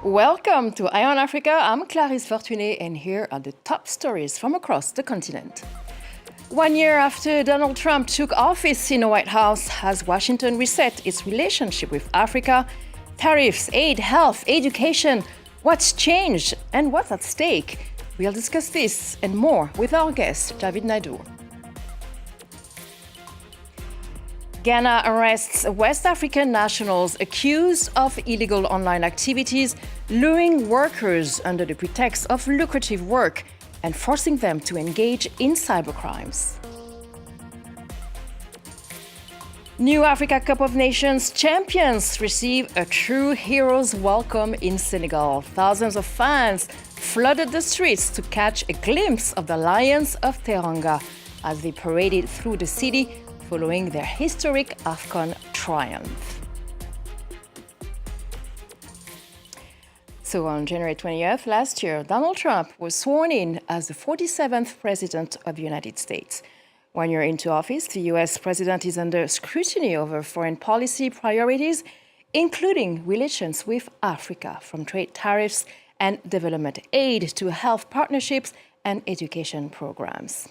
Welcome to Eye on Africa. I'm Clarisse Fortuné, and here are the top stories from across the continent. 1 year after Donald Trump took office in the White House, has Washington reset its relationship with Africa? Tariffs, aid, health, education. What's changed and what's at stake? We'll discuss this and more with our guest, David Naidu. Ghana arrests West African nationals accused of illegal online activities, luring workers under the pretext of lucrative work and forcing them to engage in cybercrimes. New Africa Cup of Nations champions receive a true hero's welcome in Senegal. Thousands of fans flooded the streets to catch a glimpse of the Lions of Teranga as they paraded through the city following their historic AFCON triumph. So on January 20th last year, Donald Trump was sworn in as the 47th President of the United States. 1 year into office, the US president is under scrutiny over foreign policy priorities, including relations with Africa, from trade tariffs and development aid to health partnerships and education programs.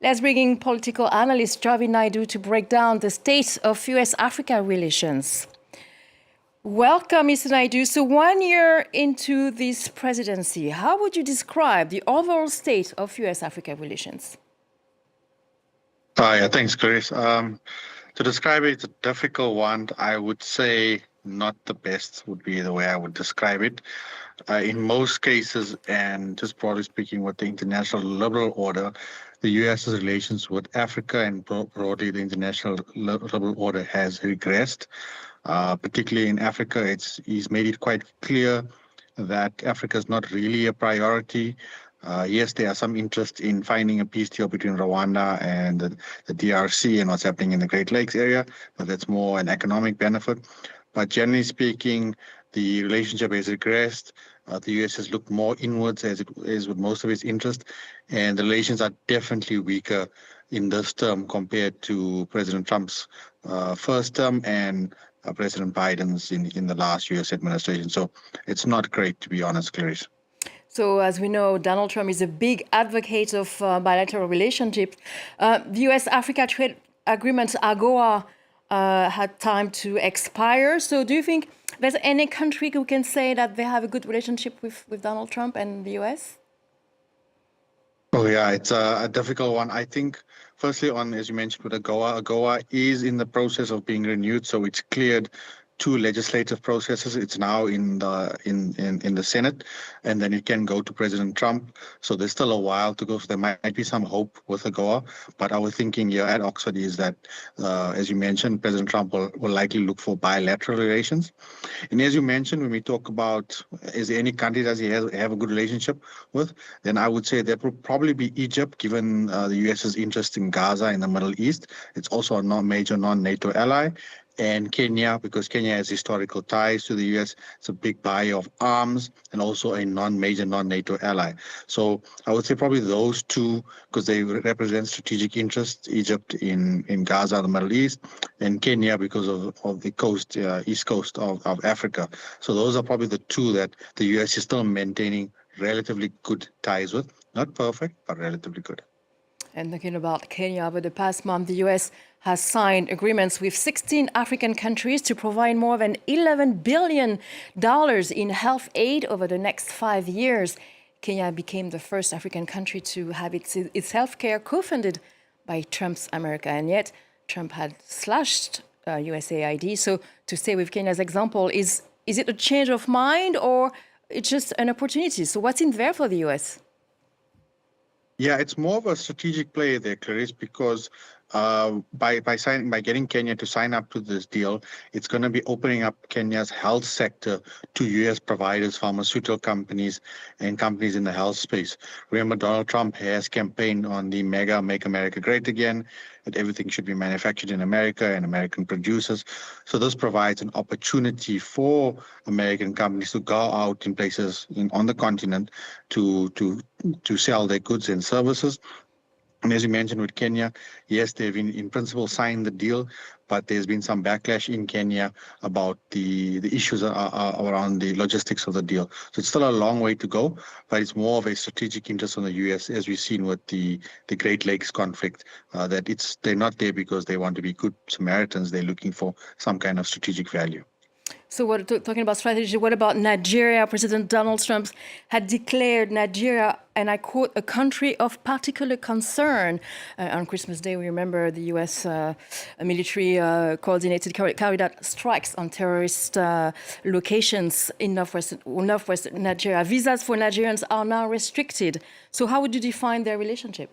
Let's bring in political analyst David Naidu to break down the state of US-Africa relations. Welcome, Mr. Naidu. So 1 year into this presidency, how would you describe the overall state of US-Africa relations? Thanks, Chris. To describe it, it's a difficult one. I would say not the best would be the way I would describe it. In most cases, and just broadly speaking, with the international liberal order, the U.S.'s relations with Africa and broadly the international liberal order has regressed. Particularly in Africa, he's made it quite clear that Africa is not really a priority. Yes, there are some interest in finding a peace deal between Rwanda and the DRC and what's happening in the Great Lakes area, but that's more an economic benefit. But generally speaking, the relationship has regressed. The U.S. has looked more inwards, as it is with most of its interest, and the relations are definitely weaker in this term compared to President Trump's first term and President Biden's in the last U.S. administration. So it's not great, to be honest, Clarice. So as we know, Donald Trump is a big advocate of bilateral relationships. The US-Africa Trade Agreement, AGOA, had time to expire. So do you think there's any country who can say that they have a good relationship with Donald Trump and the US? Oh, yeah, it's a difficult one. I think, firstly, as you mentioned, with AGOA is in the process of being renewed. So it's cleared 2 legislative processes. It's now in the Senate, and then it can go to President Trump. So there's still a while to go. So there might be some hope with AGOA. But our thinking here at Oxford is that, as you mentioned, President Trump will likely look for bilateral relations. And as you mentioned, when we talk about is there any country does he have a good relationship with, then I would say that would probably be Egypt, given the U.S.'s interest in Gaza in the Middle East. It's also a major non-NATO ally. And Kenya, because Kenya has historical ties to the U.S. It's a big buyer of arms and also a major non-NATO ally. So I would say probably those two, because they represent strategic interests, Egypt in Gaza, the Middle East, and Kenya because of the coast, east coast of Africa. So those are probably the two that the U.S. is still maintaining relatively good ties with. Not perfect, but relatively good. And talking about Kenya, over the past month, the U.S. has signed agreements with 16 African countries to provide more than $11 billion in health aid over the next 5 years. Kenya became the first African country to have its healthcare co-funded by Trump's America, and yet Trump had slashed USAID. So to stay with Kenya's example, is it a change of mind or it's just an opportunity? So what's in there for the U.S.? Yeah, it's more of a strategic play there, Clarice, because by getting Kenya to sign up to this deal, it's going to be opening up Kenya's health sector to U.S. providers, pharmaceutical companies, and companies in the health space. Remember, Donald Trump has campaigned on the mega Make America Great Again, that everything should be manufactured in America and American producers. So this provides an opportunity for American companies to go out in places on the continent to sell their goods and services. And as you mentioned with Kenya, yes, they've in principle signed the deal, but there's been some backlash in Kenya about the issues around the logistics of the deal. So it's still a long way to go, but it's more of a strategic interest on the U.S., as we've seen with the Great Lakes conflict, that they're not there because they want to be good Samaritans. They're looking for some kind of strategic value. So talking about strategy, what about Nigeria? President Donald Trump had declared Nigeria, and I quote, a country of particular concern. On Christmas Day, we remember the U.S. Military carried out strikes on terrorist locations in northwest Nigeria. Visas for Nigerians are now restricted. So how would you define their relationship?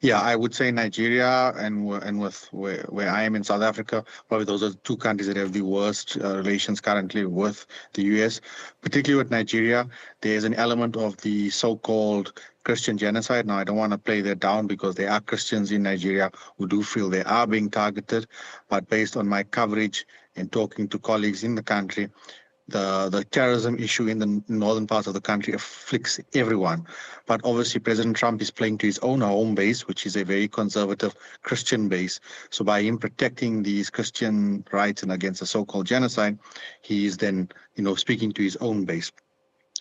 Yeah, I would say Nigeria and with where I am in South Africa, probably those are the two countries that have the worst relations currently with the U.S. Particularly with Nigeria, there's an element of the so-called Christian genocide. Now, I don't want to play that down because there are Christians in Nigeria who do feel they are being targeted. But based on my coverage and talking to colleagues in the country, the terrorism issue in the northern parts of the country afflicts everyone. But obviously, President Trump is playing to his own home base, which is a very conservative Christian base. So by him protecting these Christian rights and against the so-called genocide, he is then, speaking to his own base.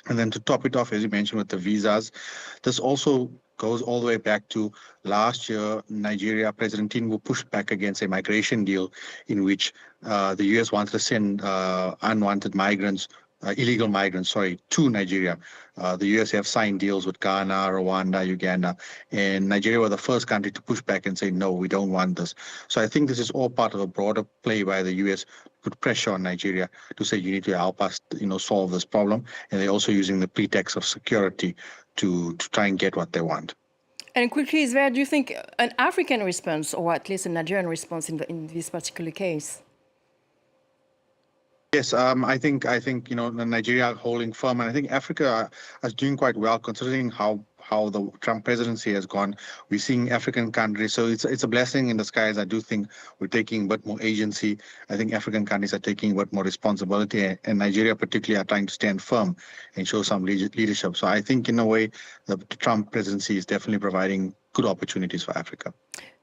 And then to top it off, as you mentioned, with the visas, this also goes all the way back to last year. Nigeria, President Tinubu pushed back against a migration deal in which the U.S. wanted to send unwanted migrants, illegal migrants, to Nigeria. The U.S. have signed deals with Ghana, Rwanda, Uganda, and Nigeria was the first country to push back and say, no, we don't want this. So I think this is all part of a broader play by the U.S. put pressure on Nigeria to say, you need to help us, solve this problem. And they're also using the pretext of security to try and get what they want. And quickly, do you think an African response, or at least a Nigerian response in this particular case? Yes, I think Nigeria holding firm, and I think Africa is doing quite well considering how the Trump presidency has gone. We're seeing African countries, so it's a blessing in disguise. I do think we're taking a bit more agency. I think African countries are taking a bit more responsibility, and Nigeria particularly are trying to stand firm and show some leadership. So I think in a way, the Trump presidency is definitely providing good opportunities for Africa.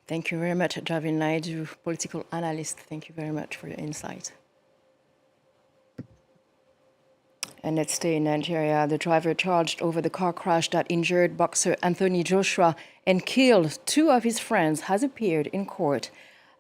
Thank you very much, Javin Naidu, political analyst. Thank you very much for your insight. And let's stay in Nigeria. The driver charged over the car crash that injured boxer Anthony Joshua and killed two of his friends has appeared in court.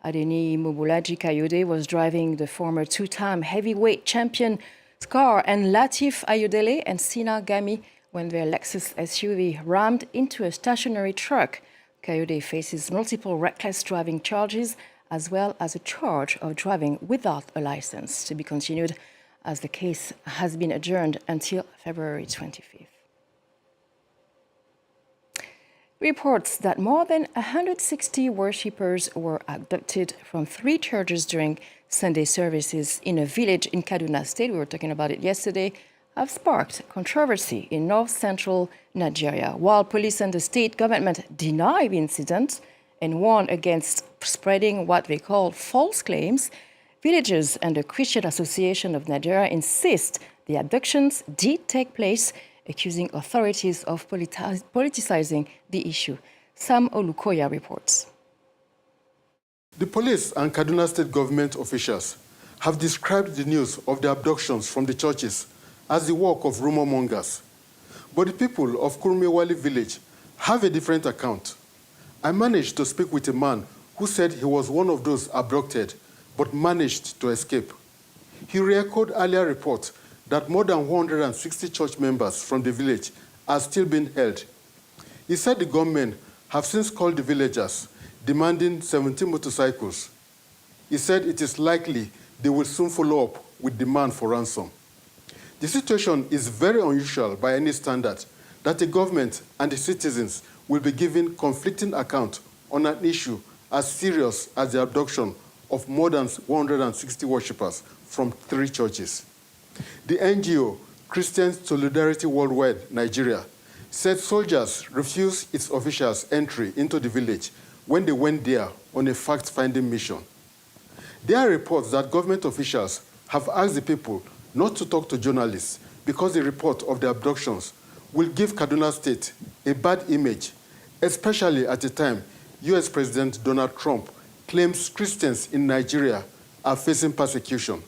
Adeni Mobulaji Kayode was driving the former two-time heavyweight champion car, and Latif Ayodele and Sina Gami when their Lexus SUV rammed into a stationary truck. Kayode faces multiple reckless driving charges as well as a charge of driving without a license, to be continued as the case has been adjourned until February 25th. Reports that more than 160 worshippers were abducted from 3 churches during Sunday services in a village in Kaduna State, we were talking about it yesterday, have sparked controversy in north-central Nigeria. While police and the state government deny the incident and warn against spreading what they call false claims, villagers and the Christian Association of Nigeria insist the abductions did take place, accusing authorities of politicizing the issue. Sam Olukoya reports. The police and Kaduna State government officials have described the news of the abductions from the churches as the work of rumor mongers. But the people of Kurmewali village have a different account. I managed to speak with a man who said he was one of those abducted but managed to escape. He re-echoed earlier reports that more than 160 church members from the village are still being held. He said the gunmen have since called the villagers, demanding 17 motorcycles. He said it is likely they will soon follow up with demand for ransom. The situation is very unusual by any standard, that the government and the citizens will be given conflicting accounts on an issue as serious as the abduction of more than 160 worshippers from 3 churches. The NGO, Christian Solidarity Worldwide Nigeria, said soldiers refused its officials entry into the village when they went there on a fact-finding mission. There are reports that government officials have asked the people not to talk to journalists because the report of the abductions will give Kaduna State a bad image, especially at the time US President Donald Trump claims Christians in Nigeria are facing persecution.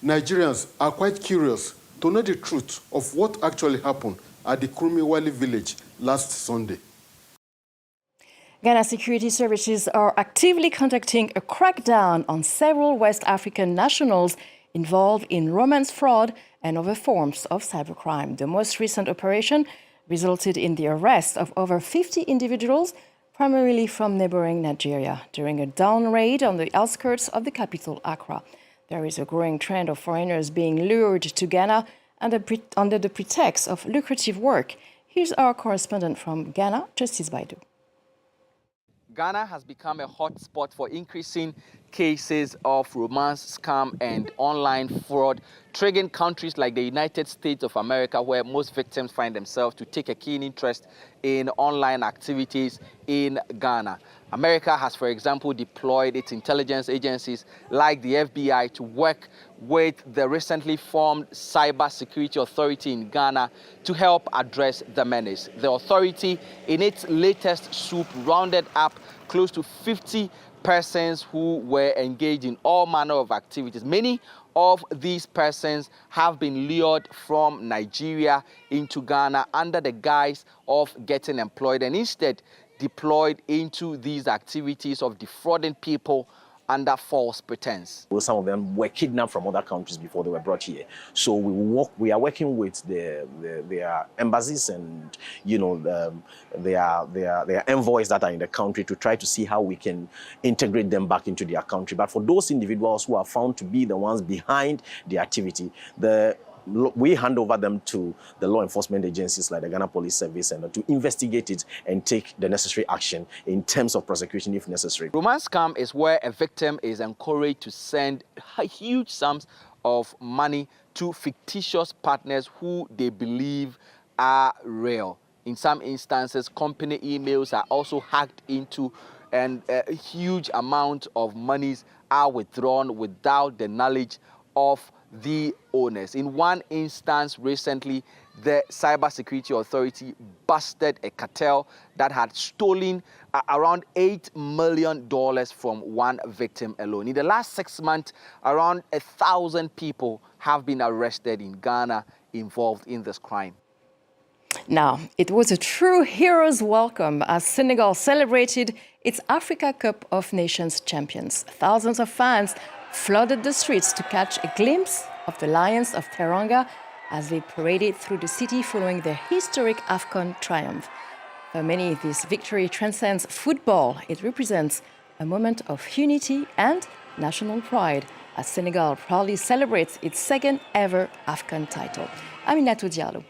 Nigerians are quite curious to know the truth of what actually happened at the Kurumiwali village last Sunday. Ghana security services are actively conducting a crackdown on several West African nationals involved in romance fraud and other forms of cybercrime. The most recent operation resulted in the arrest of over 50 individuals, primarily from neighboring Nigeria, during a dawn raid on the outskirts of the capital, Accra. There is a growing trend of foreigners being lured to Ghana under the pretext of lucrative work. Here's our correspondent from Ghana, Justice Baidu. Ghana has become a hot spot for increasing cases of romance scam and online fraud, triggering countries like the United States of America, where most victims find themselves, to take a keen interest in online activities in Ghana. America has, for example, deployed its intelligence agencies like the FBI to work with the recently formed Cyber Security Authority in Ghana to help address the menace. The authority, in its latest swoop, rounded up close to 50 persons who were engaged in all manner of activities. Many of these persons have been lured from Nigeria into Ghana under the guise of getting employed and instead deployed into these activities of defrauding people under false pretense. Well, some of them were kidnapped from other countries before they were brought here. So we are working with their embassies and their envoys that are in the country to try to see how we can integrate them back into their country. But for those individuals who are found to be the ones behind the activity, we hand over them to the law enforcement agencies like the Ghana Police Service and to investigate it and take the necessary action in terms of prosecution if necessary. Romance scam is where a victim is encouraged to send huge sums of money to fictitious partners who they believe are real. In some instances, company emails are also hacked into, and a huge amount of monies are withdrawn without the knowledge of the owners. In one instance recently, the Cyber Security Authority busted a cartel that had stolen around $8 million from one victim alone. In the last 6 months, around 1,000 people have been arrested in Ghana involved in this crime. Now, it was a true hero's welcome as Senegal celebrated its Africa Cup of Nations champions. Thousands of fans flooded the streets to catch a glimpse of the Lions of Teranga as they paraded through the city following their historic AFCON triumph. For many, this victory transcends football. It represents a moment of unity and national pride as Senegal proudly celebrates its second ever AFCON title. Aminatou Diallo.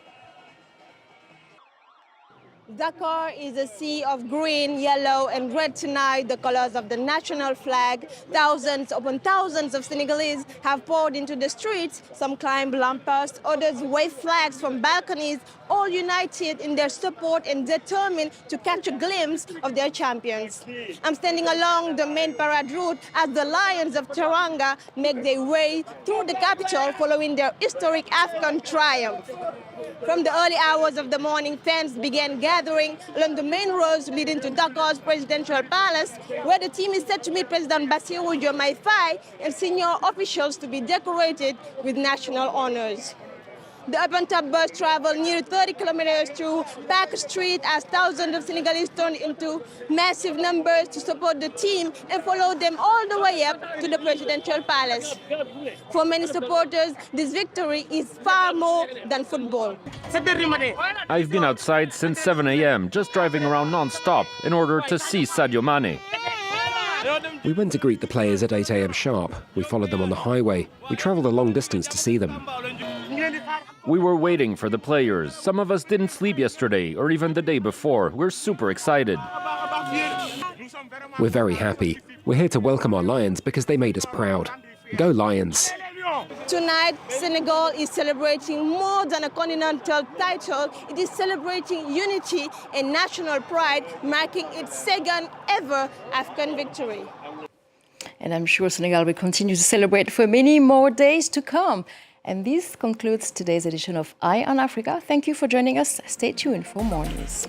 Dakar is a sea of green, yellow, and red tonight, the colors of the national flag. Thousands upon thousands of Senegalese have poured into the streets. Some climb lampposts, others wave flags from balconies, all united in their support and determined to catch a glimpse of their champions. I'm standing along the main parade route as the Lions of Teranga make their way through the capital following their historic AFCON triumph. From the early hours of the morning, fans began gathering along the main roads leading to Dakar's presidential palace, where the team is set to meet President Bassirou Diomaye Faye and senior officials to be decorated with national honors. The up-and-top bus traveled nearly 30 kilometers through back street as thousands of Senegalese turned into massive numbers to support the team and follow them all the way up to the presidential palace. For many supporters, this victory is far more than football. I've been outside since 7 a.m., just driving around non-stop in order to see Sadio Mane. We went to greet the players at 8 a.m. sharp. We followed them on the highway. We travelled a long distance to see them. We were waiting for the players. Some of us didn't sleep yesterday or even the day before. We're super excited. We're very happy. We're here to welcome our Lions because they made us proud. Go Lions! Tonight, Senegal is celebrating more than a continental title. It is celebrating unity and national pride, marking its second ever AFCON victory. And I'm sure Senegal will continue to celebrate for many more days to come. And this concludes today's edition of Eye on Africa. Thank you for joining us. Stay tuned for more news.